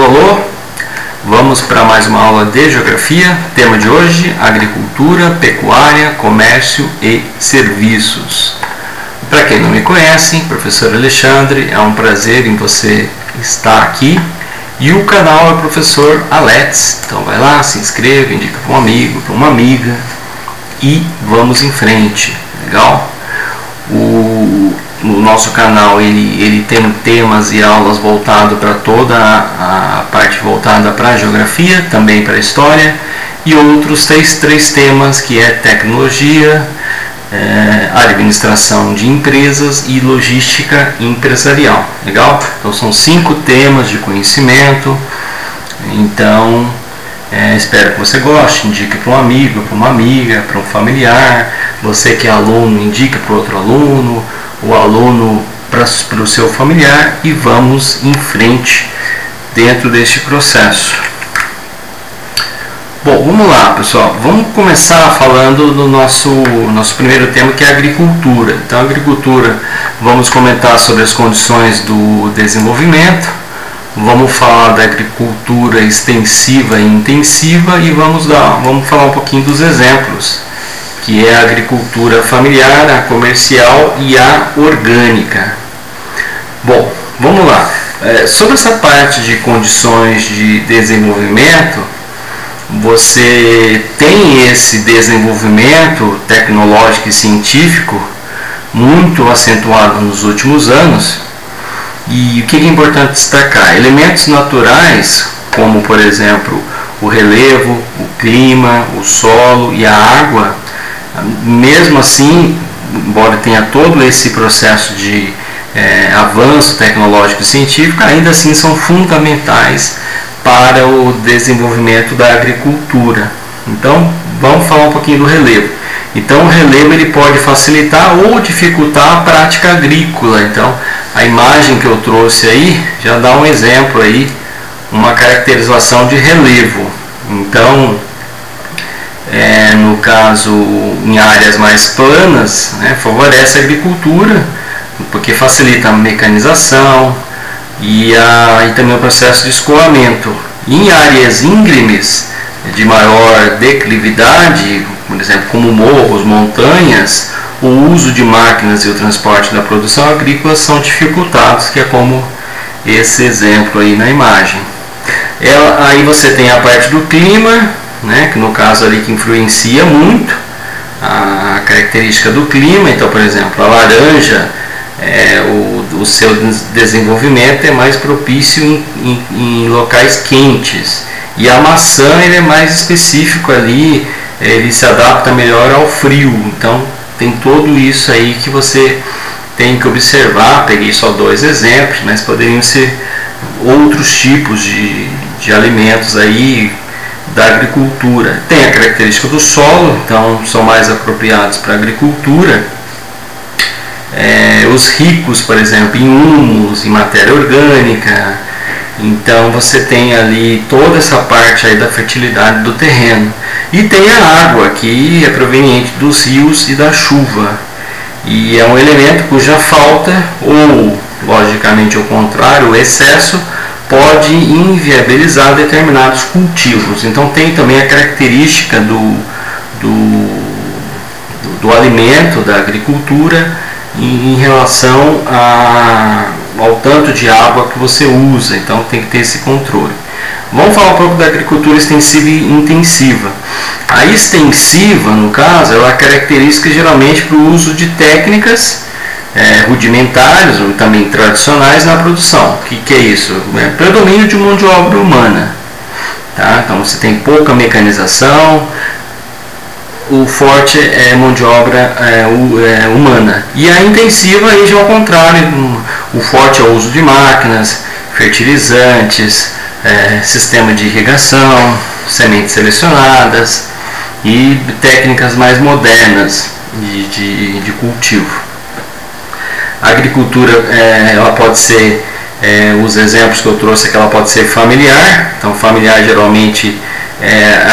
alô! Vamos para mais uma aula de Geografia. Tema de hoje: Agricultura, Pecuária, Comércio e Serviços. Para quem não me conhece, professor Alexandre, é um prazer em você estar aqui. E o canal é o professor Alex. Então vai lá, se inscreva, indica para um amigo, para uma amiga e vamos em frente. Legal? No nosso canal ele tem temas e aulas voltados para toda a parte voltada para a geografia, também para a história, e outros três temas, que é tecnologia, administração de empresas e logística empresarial. Legal? Então são 5 temas de conhecimento. Então espero que você goste, indique para um amigo, para uma amiga, para um familiar. Você que é aluno, indique para outro aluno, o aluno para o seu familiar, e vamos em frente dentro deste processo. Bom, vamos lá, pessoal. Vamos começar falando do nosso primeiro tema, que é a agricultura. Então, a agricultura, vamos comentar sobre as condições do desenvolvimento, vamos falar da agricultura extensiva e intensiva, e vamos falar um pouquinho dos exemplos, que é a agricultura familiar, a comercial e a orgânica. Bom, vamos lá. Sobre essa parte de condições de desenvolvimento, você tem esse desenvolvimento tecnológico e científico muito acentuado nos últimos anos. E o que é importante destacar? Elementos naturais, como por exemplo o relevo, o clima, o solo e a água, mesmo assim, embora tenha todo esse processo de avanço tecnológico e científico, ainda assim são fundamentais para o desenvolvimento da agricultura. Então, vamos falar um pouquinho do relevo. Então, o relevo ele pode facilitar ou dificultar a prática agrícola. Então, a imagem que eu trouxe aí já dá um exemplo aí, uma caracterização de relevo. Então, no caso, em áreas mais planas, favorece a agricultura, porque facilita a mecanização e também o processo de escoamento. Em áreas íngremes, de maior declividade, por exemplo, como morros, montanhas, o uso de máquinas e o transporte da produção agrícola são dificultados, que é como esse exemplo aí na imagem. Aí você tem a parte do clima, que no caso ali que influencia muito a característica do clima. Então, por exemplo, a laranja, o seu desenvolvimento é mais propício em locais quentes, e a maçã ele é mais específico ali, ele se adapta melhor ao frio. Então tem tudo isso aí que você tem que observar. Peguei só 2 exemplos, mas poderiam ser outros tipos de alimentos aí da agricultura. Tem a característica do solo, então são mais apropriados para a agricultura. Os ricos, por exemplo, em humus, em matéria orgânica. Então você tem ali toda essa parte aí da fertilidade do terreno. E tem a água, que é proveniente dos rios e da chuva, e é um elemento cuja falta, ou logicamente ao contrário, o excesso, pode inviabilizar determinados cultivos. Então tem também a característica do alimento, da agricultura, em relação ao tanto de água que você usa. Então tem que ter esse controle. Vamos falar um pouco da agricultura extensiva e intensiva. A extensiva, no caso, ela é característica geralmente para o uso de técnicas rudimentares ou também tradicionais na produção. O que é isso? Predomínio de mão de obra humana. Tá? Então você tem pouca mecanização, o forte é mão de obra humana. E a intensiva aí já é o contrário, o forte é o uso de máquinas, fertilizantes, sistema de irrigação, sementes selecionadas e técnicas mais modernas de cultivo. A agricultura ela pode ser, os exemplos que eu trouxe aqui, ela pode ser familiar. Então familiar geralmente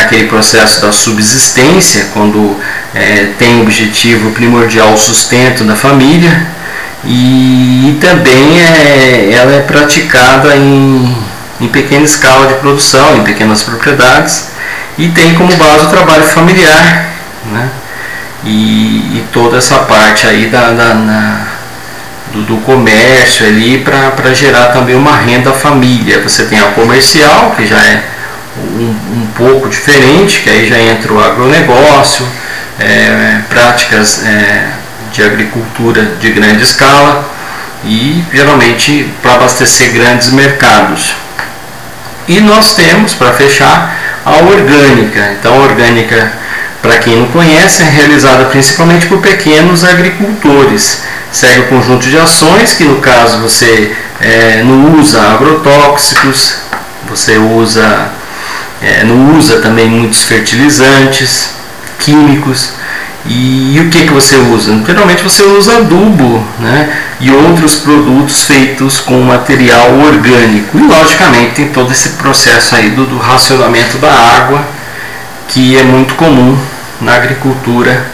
aquele processo da subsistência, quando tem o objetivo primordial o sustento da família, e também ela é praticada em em pequena escala de produção, em pequenas propriedades, e tem como base o trabalho familiar, né? E toda essa parte aí do comércio ali para gerar também uma renda à família. Você tem a comercial, que já é um pouco diferente, que aí já entra o agronegócio, práticas de agricultura de grande escala e geralmente para abastecer grandes mercados. E nós temos, para fechar, a orgânica. Então, a orgânica, para quem não conhece, é realizada principalmente por pequenos agricultores. Segue o conjunto de ações que, no caso, você não usa agrotóxicos, você não usa também muitos fertilizantes químicos. E o que você usa? Geralmente você usa adubo, né? E outros produtos feitos com material orgânico. E logicamente tem todo esse processo aí do racionamento da água, que é muito comum na agricultura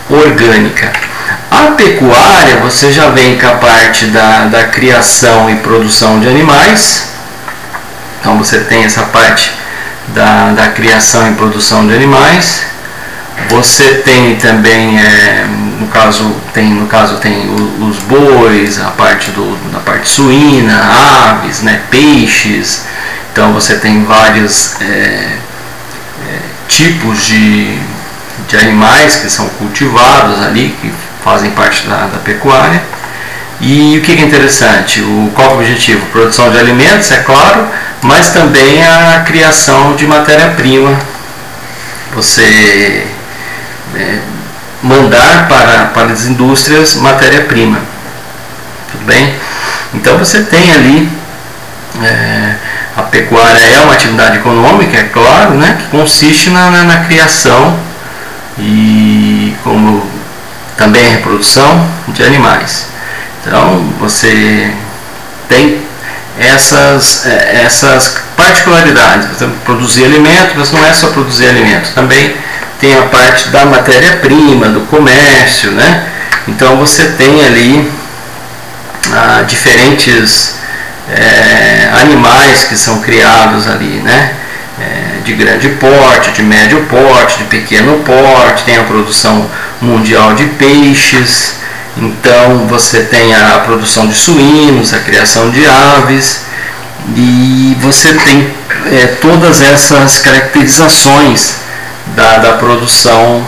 orgânica. A pecuária, você já vem com a parte da criação e produção de animais. Então você tem essa parte da criação e produção de animais. Você tem também, no caso tem os bois, a parte da parte suína, aves, né, peixes. Então você tem vários tipos de animais que são cultivados ali, que fazem parte da pecuária. E o que é interessante? Qual é o objetivo? Produção de alimentos, é claro, mas também a criação de matéria-prima. Você mandar para as indústrias matéria-prima. Tudo bem? Então você tem ali a pecuária é uma atividade econômica, é claro, né, que consiste na criação e como também a reprodução de animais. Então você tem essas particularidades. Você produzir alimento, mas não é só produzir alimento, também tem a parte da matéria-prima, do comércio, né? Então você tem ali diferentes animais que são criados ali, né? De grande porte, de médio porte, de pequeno porte, tem a produção mundial de peixes, então você tem a produção de suínos, a criação de aves, e você tem todas essas caracterizações da produção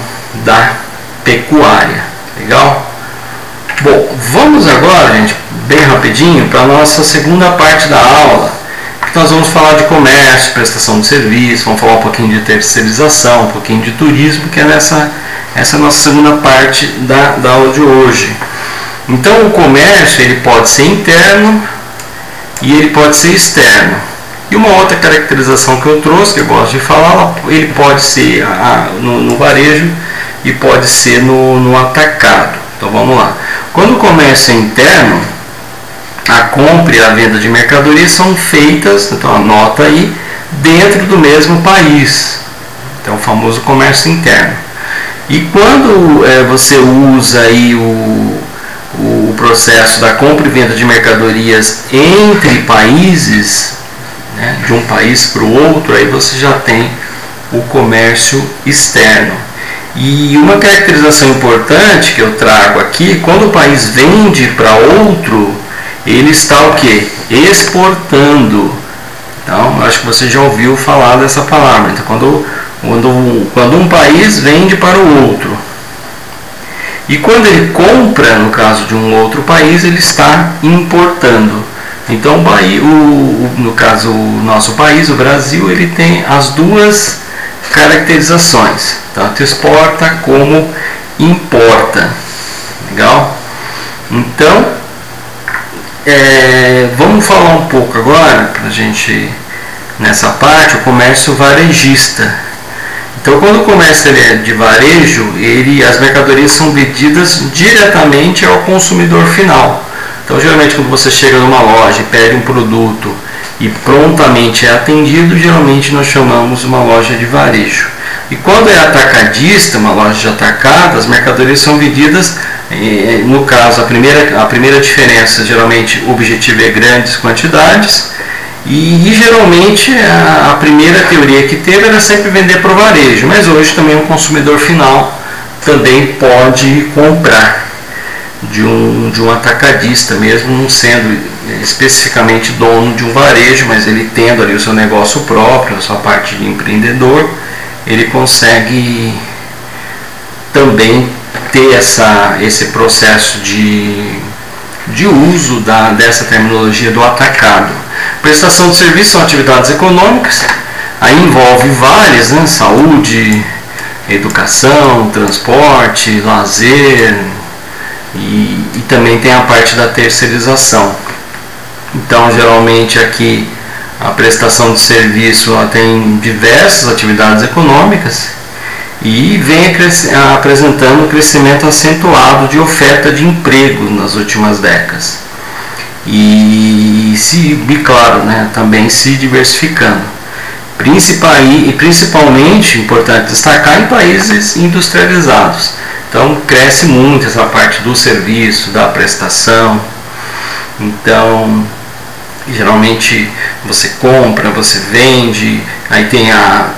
da pecuária. Legal? Bom, vamos agora, gente, bem rapidinho, para a nossa segunda parte da aula, que nós vamos falar de comércio, prestação de serviço, vamos falar um pouquinho de terceirização, um pouquinho de turismo, que é essa é a nossa segunda parte da aula de hoje. Então o comércio ele pode ser interno e ele pode ser externo. E uma outra caracterização que eu trouxe, que eu gosto de falar, ele pode ser no varejo e pode ser no atacado. Então vamos lá. Quando o comércio é interno, a compra e a venda de mercadorias são feitas, então anota aí, dentro do mesmo país. Então o famoso comércio interno. E quando você usa aí o processo da compra e venda de mercadorias entre países, né, de um país para o outro, aí você já tem o comércio externo. E uma caracterização importante que eu trago aqui, quando o país vende para outro, ele está o quê? Exportando. Então, acho que você já ouviu falar dessa palavra. Então, quando um país vende para o outro. E quando ele compra, no caso de um outro país, ele está importando. Então, no caso, o nosso país, o Brasil, ele tem as duas caracterizações, tanto exporta como importa. Legal? Então, vamos falar um pouco agora, para a gente, nessa parte, o comércio varejista. Então, quando o comércio ele é de varejo, as mercadorias são vendidas diretamente ao consumidor final. Então, geralmente, quando você chega numa loja e pede um produto e prontamente é atendido, geralmente nós chamamos uma loja de varejo. E quando é atacadista, uma loja de atacado, as mercadorias são vendidas, no caso, a primeira diferença, geralmente o objetivo é grandes quantidades, E geralmente a primeira teoria que teve era sempre vender para o varejo, mas hoje também o consumidor final também pode comprar de um atacadista, mesmo não sendo especificamente dono de um varejo, mas ele tendo ali o seu negócio próprio, a sua parte de empreendedor, ele consegue também ter esse processo de uso dessa terminologia do atacado. Prestação de serviço são atividades econômicas, aí envolve várias, né? Saúde, educação, transporte, lazer, e também tem a parte da terceirização. Então, geralmente aqui a prestação de serviço ela tem diversas atividades econômicas e vem apresentando um crescimento acentuado de oferta de emprego nas últimas décadas. E claro, né, também se diversificando. Principalmente, importante destacar, em países industrializados. Então cresce muito essa parte do serviço, da prestação. Então geralmente você compra, você vende, aí tem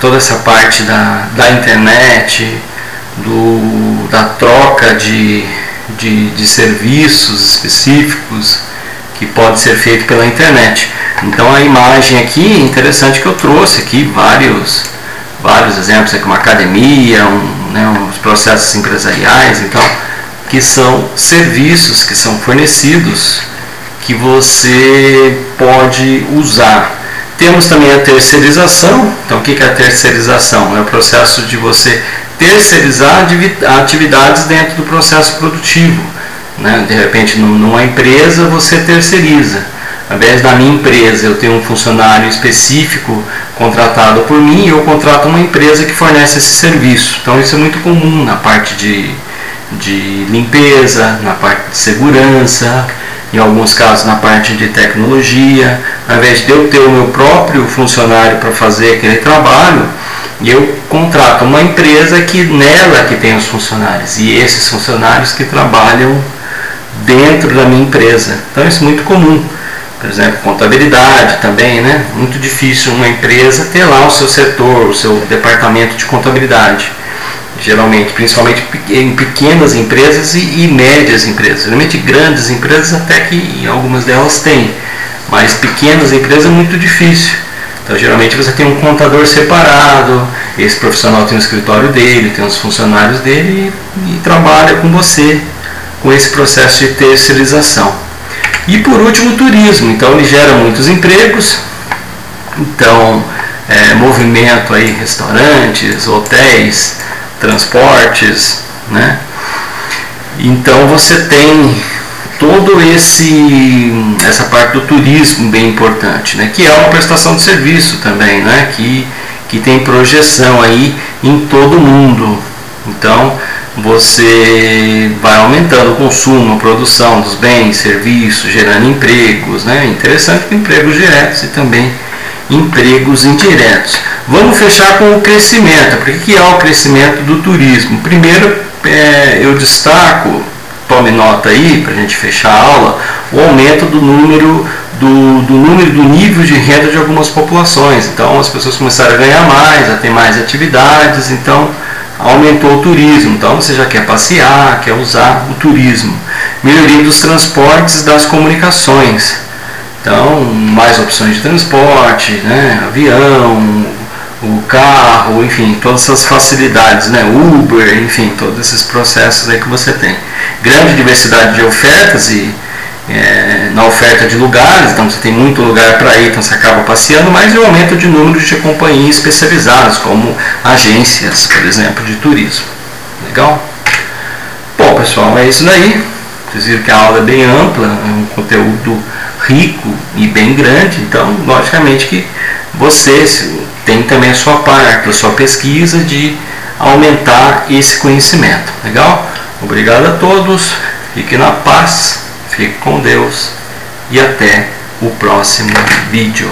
toda essa parte da internet, da troca de serviços específicos que pode ser feito pela internet. Então a imagem aqui é interessante que eu trouxe aqui vários exemplos, aqui uma academia, uns processos empresariais, então, que são serviços que são fornecidos que você pode usar. Temos também a terceirização. Então o que é a terceirização? É o processo de você terceirizar atividades dentro do processo produtivo, né? De repente numa empresa você terceiriza. Ao invés da minha empresa eu tenho um funcionário específico contratado por mim, eu contrato uma empresa que fornece esse serviço. Então isso é muito comum na parte de limpeza, na parte de segurança, em alguns casos na parte de tecnologia. Ao invés de eu ter o meu próprio funcionário para fazer aquele trabalho, eu contrato uma empresa que nela que tem os funcionários, e esses funcionários que trabalham dentro da minha empresa. Então isso é muito comum. Por exemplo, contabilidade também, né? Muito difícil uma empresa ter lá o seu setor, o seu departamento de contabilidade. Geralmente, principalmente em pequenas empresas e médias empresas. Geralmente grandes empresas até que algumas delas têm, mas pequenas empresas é muito difícil. Então geralmente você tem um contador separado, esse profissional tem um escritório dele, tem os funcionários dele e trabalha com você com esse processo de terceirização. E por último, o turismo. Então ele gera muitos empregos, então movimento aí, restaurantes, hotéis, transportes, né? Então você tem todo essa parte do turismo bem importante, né? Que é uma prestação de serviço também, né? Que tem projeção aí em todo o mundo. Então você vai aumentando o consumo, a produção dos bens, serviços, gerando empregos, né? Interessante que empregos diretos e também empregos indiretos. Vamos fechar com o crescimento. Por que é o crescimento do turismo? Primeiro, eu destaco, tome nota aí para a gente fechar a aula, o aumento do nível de renda de algumas populações. Então as pessoas começaram a ganhar mais, a ter mais atividades, então aumentou o turismo. Então você já quer passear, quer usar o turismo. Melhoria dos transportes, das comunicações. Então mais opções de transporte, né? Avião, o carro, enfim, todas essas facilidades, né? Uber, enfim, todos esses processos aí que você tem. Grande diversidade de ofertas na oferta de lugares, então você tem muito lugar para ir, então você acaba passeando, mas o aumento de número de companhias especializadas, como agências, por exemplo, de turismo. Legal? Bom, pessoal, é isso daí. Vocês viram que a aula é bem ampla, é um conteúdo rico e bem grande, então, logicamente que vocês têm também a sua parte, a sua pesquisa de aumentar esse conhecimento. Legal? Obrigado a todos, fiquem na paz. Fique com Deus e até o próximo vídeo.